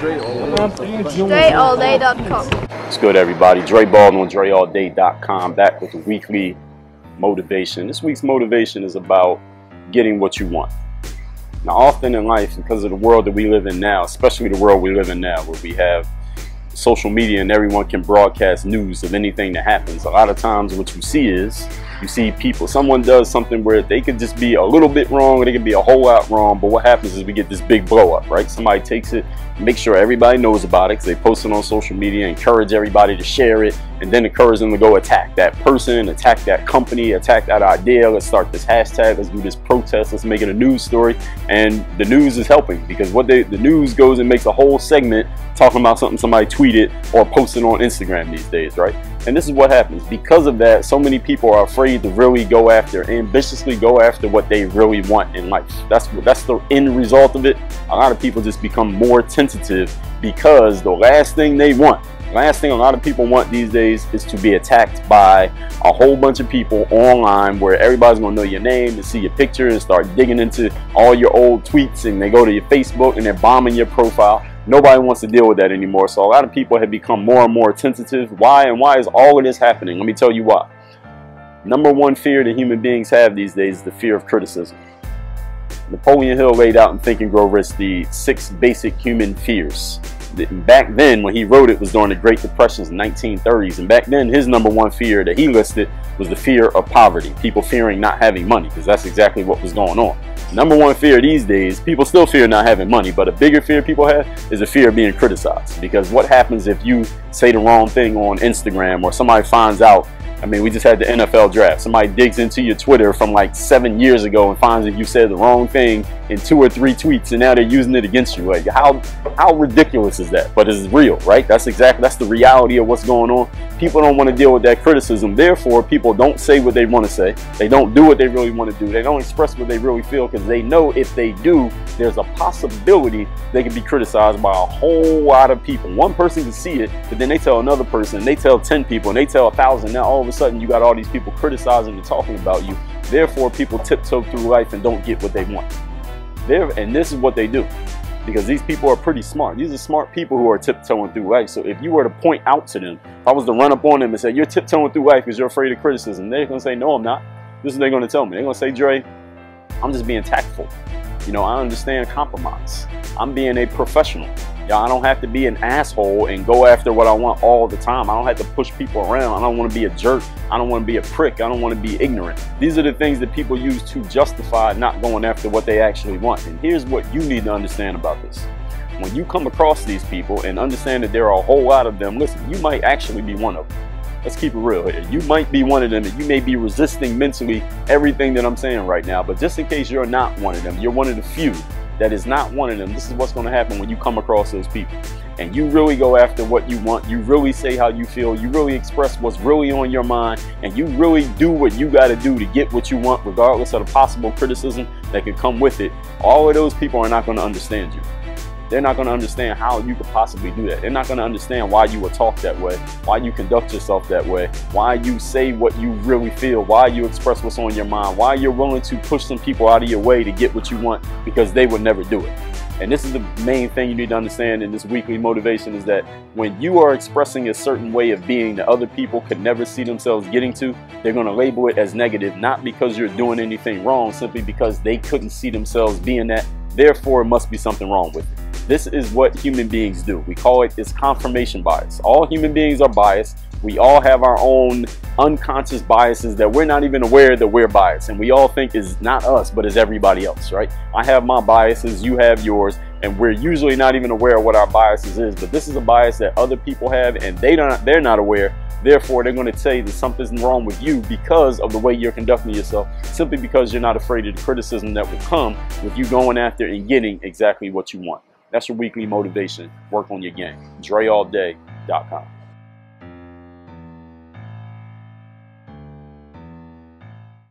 DreAllDay.com. What's good, everybody? Dre Baldwin, DreAllDay.com, back with the weekly motivation. This week's motivation is about getting what you want. Now, often in life, because of the world that we live in now, especially the world we live in now, where we have social media and everyone can broadcast news of anything that happens, a lot of times what you see is, you see people, someone does something where they could just be a little bit wrong, or they could be a whole lot wrong, but what happens is we get this big blow up, right? Somebody takes it, make sure everybody knows about it, because they post it on social media, encourage everybody to share it, and then encourage them to go attack that person, attack that company, attack that idea. Let's start this hashtag, let's do this protest, let's make it a news story. And the news is helping, because the news goes and makes a whole segment talking about something somebody tweeted or posted on Instagram these days, right? And this is what happens. Because of that, so many people are afraid to really go after, ambitiously go after what they really want in life. That's the end result of it. A lot of people just become more tentative because the last thing they want, last thing a lot of people want these days is to be attacked by a whole bunch of people online, where everybody's gonna know your name and see your picture and start digging into all your old tweets, and they go to your Facebook and they're bombing your profile. Nobody wants to deal with that anymore. So a lot of people have become more and more tentative. Why? And why is all of this happening? Let me tell you why. Number one fear that human beings have these days is the fear of criticism. Napoleon Hill laid out in Think and Grow Rich the 6 basic human fears. Back then, when he wrote it, was during the Great Depression's 1930s, and back then his number one fear that he listed was the fear of poverty, people fearing not having money, because that's exactly what was going on. Number one fear these days, people still fear not having money, but a bigger fear people have is the fear of being criticized. Because what happens if you say the wrong thing on Instagram, or somebody finds out? I mean, we just had the NFL draft. Somebody digs into your Twitter from like 7 years ago and finds that you said the wrong thing in 2 or 3 tweets, and now they're using it against you. Like, how ridiculous is that? But it's real, right? That's the reality of what's going on. People don't want to deal with that criticism. Therefore, people don't say what they want to say. They don't do what they really want to do. They don't express what they really feel, because they know if they do, there's a possibility they could be criticized by a whole lot of people. One person can see it, but then they tell another person, and they tell 10 people, and they tell 1,000. Now all of a sudden you got all these people criticizing and talking about you. Therefore, people tiptoe through life and don't get what they want. And this is what they do, because these people are pretty smart. These are smart people who are tiptoeing through life. So if you were to point out to them, if I was to run up on them and say, you're tiptoeing through life because you're afraid of criticism, they're going to say, no, I'm not. This is what they're going to tell me. They're going to say, Dre, I'm just being tactful. You know, I understand compromise. I'm being a professional. I don't have to be an asshole and go after what I want all the time. I don't have to push people around. I don't want to be a jerk. I don't want to be a prick. I don't want to be ignorant. These are the things that people use to justify not going after what they actually want. And here's what you need to understand about this. When you come across these people and understand that there are a whole lot of them, listen, you might actually be one of them. Let's keep it real here. You might be one of them, and you may be resisting mentally everything that I'm saying right now. But just in case you're not one of them, you're one of the few that is not one of them, this is what's going to happen when you come across those people. And you really go after what you want, you really say how you feel, you really express what's really on your mind, and you really do what you got to do to get what you want, regardless of the possible criticism that could come with it. All of those people are not going to understand you. They're not going to understand how you could possibly do that. They're not going to understand why you would talk that way, why you conduct yourself that way, why you say what you really feel, why you express what's on your mind, why you're willing to push some people out of your way to get what you want, because they would never do it. And this is the main thing you need to understand in this weekly motivation, is that when you are expressing a certain way of being that other people could never see themselves getting to, they're going to label it as negative, not because you're doing anything wrong, simply because they couldn't see themselves being that. Therefore, it must be something wrong with it. This is what human beings do. We call it confirmation bias. All human beings are biased. We all have our own unconscious biases that we're not even aware that we're biased. And we all think is not us, but is everybody else, right? I have my biases, you have yours, and we're usually not even aware of what our biases is. But this is a bias that other people have, and they're not aware. Therefore, they're going to say that something's wrong with you because of the way you're conducting yourself, simply because you're not afraid of the criticism that will come with you going after and getting exactly what you want. That's your weekly motivation. Work on your game. DreAllDay.com.